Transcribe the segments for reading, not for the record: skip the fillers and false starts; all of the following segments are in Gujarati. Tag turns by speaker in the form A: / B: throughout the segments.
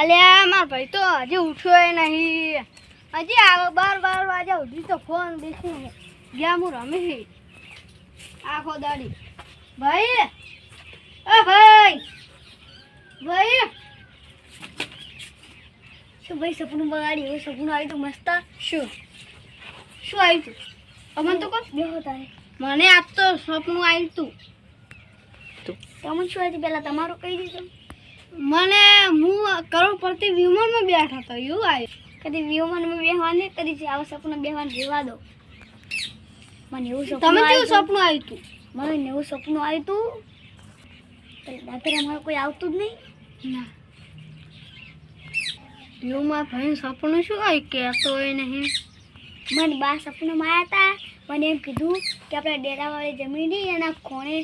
A: અલ્યા માર ભાઈ તો હજી ઉઠ્યો નહીં, હજી આવે 12 વાગ્યા સુધી તો ફોન દેખી ગયા હું રમી આખો દાડી. ભાઈ ભાઈ
B: શું ભાઈ સપનું બગાડી? એવું સપનું આવ્યું તો મસ્ત.
A: શું આવ્યું તું? અમન તો કોણ
B: બેહો તારે.
A: મને આજ તો સપનું આવ્યું તું.
B: તમને શું આવ્યું પહેલા તમારું કહી દીધું?
A: મને હું કરોડપતિ વિમાનમાં બેઠા હતો એવું આવ્યું.
B: કદી વિમાનમાં બેહવાની કદી છે આવા સપનું બેહવાનું રહેવા દો. મને એવું સપનું
A: તમે કેવું
B: આવ્યું
A: સપનું આવ્યું તું?
B: મને એવું સપનું આવ્યું તું રાત્રે અમારું કોઈ આવતું જ નહીં.
A: ના એવું મારા ભાઈ સપનું શું આવ્યું કહેતો હોય નહીં.
B: મને બા સપનામાં આવ્યા હતા. મને એમ કીધું કે આપણે ડેરાવાળી જમીન એના ખૂણે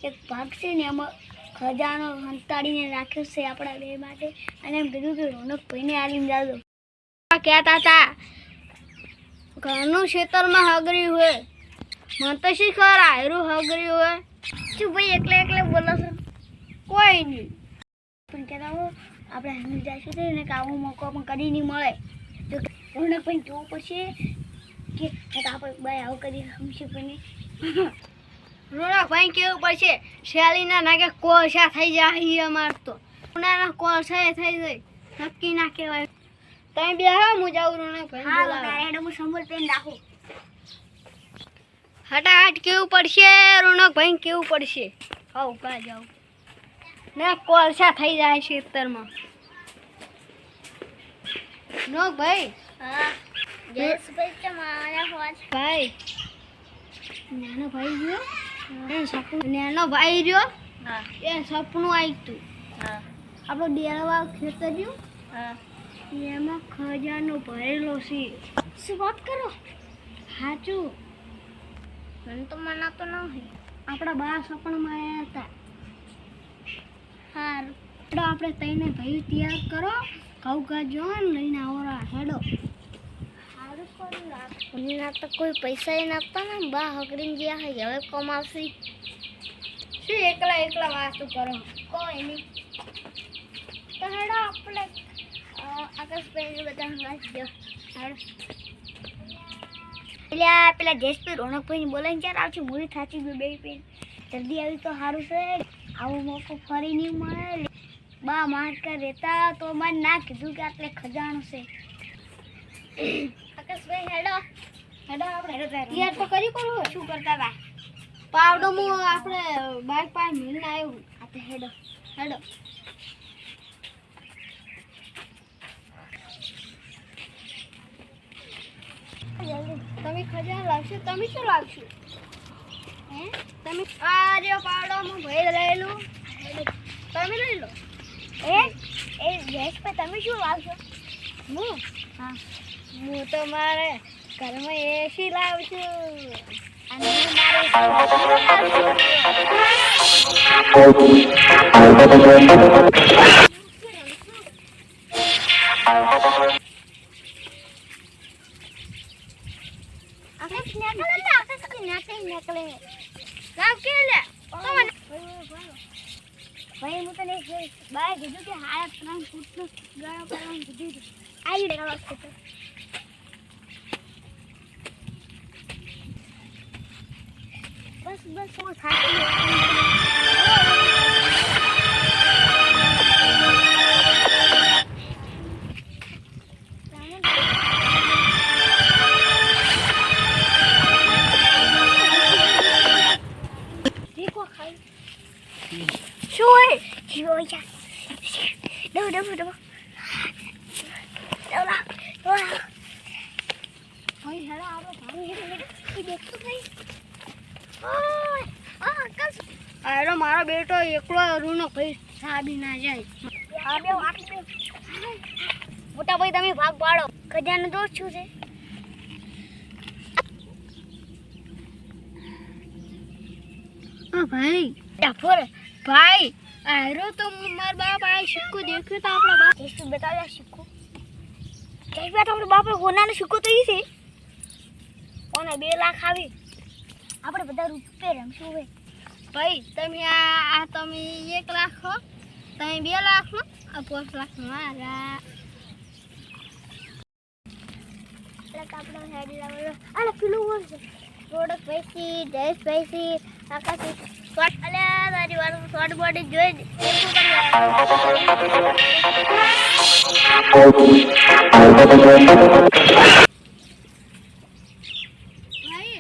B: એક ભાગ છે ને એમાં ખજાનો હંતાડીને રાખ્યો છે આપણા બે માટે. અને એમ કીધું કે રોનકભાઈને આલીને જાજો.
A: કહેતા હતા ઘરનું ખેતરમાં હગર્યું હોય, મને તો શી ખબર આયરું હગર્યું હોય.
B: શું ભાઈ એકલા બોલો છો?
A: કોઈ નહીં
B: પણ કહેતા હો આપણે હમી જઈશું તો એને આવો મોકો પણ કદી નહીં મળે. જો રોનકભાઈને જોવું પડશે કે આપણે બાય આવું કરી હમશે પણ
A: રોનકભાઈ કેવું પડશે શેલીના નાકે કોલસા થઈ જાય. અમાર તો ઉનાળા કોલસા થઈ જાય નક્કી ના કહેવાય. તમે બે હા હું જાઉં રોનકભાઈ બોલાવવા.
B: હું સંભળ પેન રાખું.
A: હટાહટ કેવું પડશે રોનકભાઈ કેવું પડશે. આવ કા જાઉં ના કોલસા થઈ જાય ખેતરમાં. નો ભાઈ
B: હા જયેશભાઈ તમારા હોજ
A: ભાઈ નાનો ભાઈ રહ્યો નાનો ભાઈ રહ્યો
B: હા
A: એ સપનું આવ્યું તું.
B: હા
A: આપણો ડેરાવા ખેતર રહ્યું
B: હા
A: એમાં ખજાનો ભરેલો છે.
B: શું વાત કરો?
A: સાચું
B: મને તો મનાતો નહીં.
A: આપણા બા સપનમાં આવ્યા હતા.
B: સારું
A: આપણે તઈને ભાઈ તૈયાર કરો ઘઉં ગાજો લઈને આવરા હેડો.
B: સારું કરું ના તો કોઈ પૈસા એ નાખતા ને બા હકરીને ગયા હોય હવે કમાવશે.
A: શું એકલા વાતો કરો?
B: કોઈ નહીં તો હેડો આપણે આકાશભાઈને બધા હંગાઈ દો. પેલા જયેશભાઈ રોનકભાઈને બોલાવીને ક્યારે આવશે? મૂવી થાચી ગયું બે પેન જલ્દી આવી તો સારું છે. આવો મોકો ફરી નહીં મળે. બા મારકા રહેતા તો મને ના કીધું કે આટલે ખજાનો છે. આકાશભાઈ હેડો આપણે
A: યાર તો કરી કોણ
B: શું કરતા હતા?
A: પાવડો હું આપણે બાઈક પાસે મળીને આવ્યું.
B: આપણે હેડો
A: તમે ખજાનો લાવશો? તમે શું લાવશો?
B: હે
A: તમે આ જે પાવડો હું ભાઈ લઈ લઉં તમે લઈ લો.
B: એ જયેશભાઈ તમે શું લાવશો?
A: હું
B: હા
A: હું તો મારે ઘરમાં એસી લાવશું.
B: અને હું મારે ભાઈ હું તને બાય કીધું કે હારા 3 ફૂટનું ગાળો કરવાનું કીધું હતું. આવી રહ્યા વખતે તો બસ હું થાકી જીવો જા ડબો ભાઈ હેડો આવો ભાઈ દેખતો ભાઈ.
A: આરો મારો બેટો એકલો રૂનો ભાઈ સાબી ના જાય.
B: મોટા ભાઈ તમે ભાગ પાડો. ખજાનો દોષ શું છે?
A: ભાઈ
B: ડાફોર
A: ભાઈ આરો તો માર બાપ આ સિક્કો દેખ્યો તો આપણો બાપ
B: ટેસ્ટ બતાવ્યા સિક્કો. કઈ બેઠો આપણો બાપ હોનાનો સિક્કો તો ઈ છે. ઓને 2 લાખ આવી આપણે બધા રૂપિયા રમશું હવે.
A: ભાઈ તમે આ તમે 1 લાખ હો તમે 2 લાખ નો આ 5 લાખ મારા
B: આપણો હેડ લાવવાનો અરે પેલું બોલ છે પ્રોડક્ટ પૈસી ડ્રેસ પૈસી આકાશી શોર્ટ અલે તારી વાળું શોર્ટ બોડી જોઈ
A: ભાઈ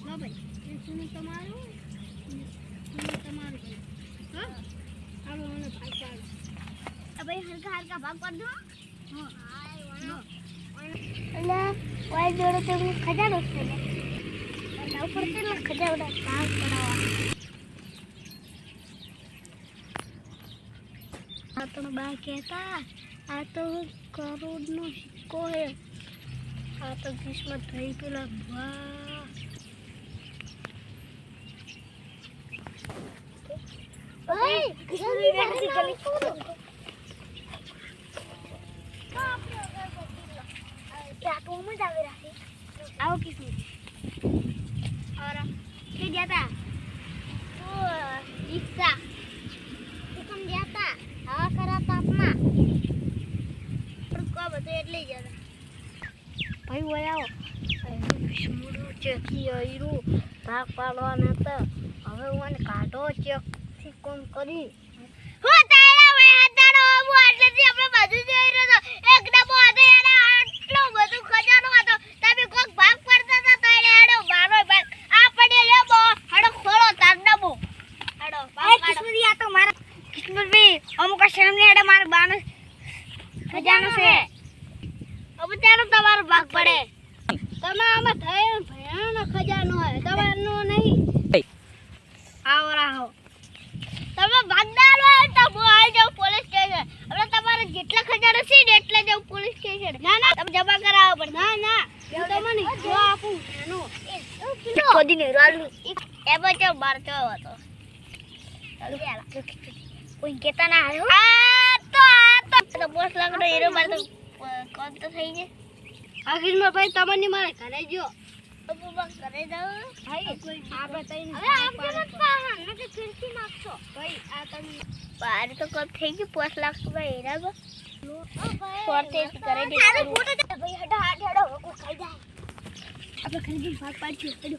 A: લો ભાઈ એ સુનું તમારું હા આવો મને ભાગ પાડો
B: ભાઈ હલકા હલકા ભાગ પાડ દો
A: હા
B: એટલે વાય જોડે તો ખજાનો છે ને ના ઉપર તો ખજાવડા ભાગ પડાવવા આ તો બા કહેતા આ તો કરોડનો સિક્કો હે આ તો કિસ્મત થઈ પેલા વાહ ઓય કિસ્મત બેઠી ગલી क्या तुम में जावे रही आओ किसने और के जाता तो रिक्शा तुम जाता हवा कराता अपना पर को बते એટલે જતા ભાઈ ઓય આવો વિષ્ણુનો ચેકી આયરો ભાગ પાડવાના હતા હવે ઓને કાઢો ચેક થી કોમ કરી હો તારા વે હાતાડો હું આટલેથી આપણે બાજુ જઈ રહ્યો તો એક ડબ્બો હતો એને આટલો બધું ખજાનો હતો તમે કોક ભાગ પડતા હતા તારે હેડો મારો ભાગ આ પડે લેબો હેડો ખોળો તાર ડબ્બો હેડો ભાગ કિસ્મતી આ તો મારા કિસ્મતી અમુક શરમ ને હેડો માર બાનો ખજાનો છે હવે તારો તમારો ભાગ પડે
A: તમારામાં થયો ભયાનક ખજાનો હે તમારનો નહીં
B: આવો રાહો તમે ભાગદાર હોય તો હું આવી જાઉં પોલીસ સ્ટેશન હવે તમારે જેટલા ખજાનો છે ને એટલા જાઉં પોલીસ સ્ટેશન
A: ના ના
B: તમે જમા કરાવો પડે
A: ના ના હું તમને જો આપું એનો
B: ખોદીને રાલુ એમાં તો મારતો હતો કોઈ કેતા ના આવ્યો આ તો બોસ લાગડો હીરો મારતો કોણ તો થઈ ગયો
A: આખીરમાં ભાઈ તમને મારે ઘરે જો
B: અબુબા કરે જાવ
A: ભાઈ આપણે તઈને
B: હવે આમ કેમ પાહન નકે ખીરકી નાખશો
A: ભાઈ આ તમે
B: બાર તો કમ થઈ ગયું 5 લાખ રૂપિયા હીરા સોરતે કરે દે ભાઈ હડા હાડ હેડો કોઈ ખાઈ જાય આપણે ખરીદી ભાગ પાડ્યું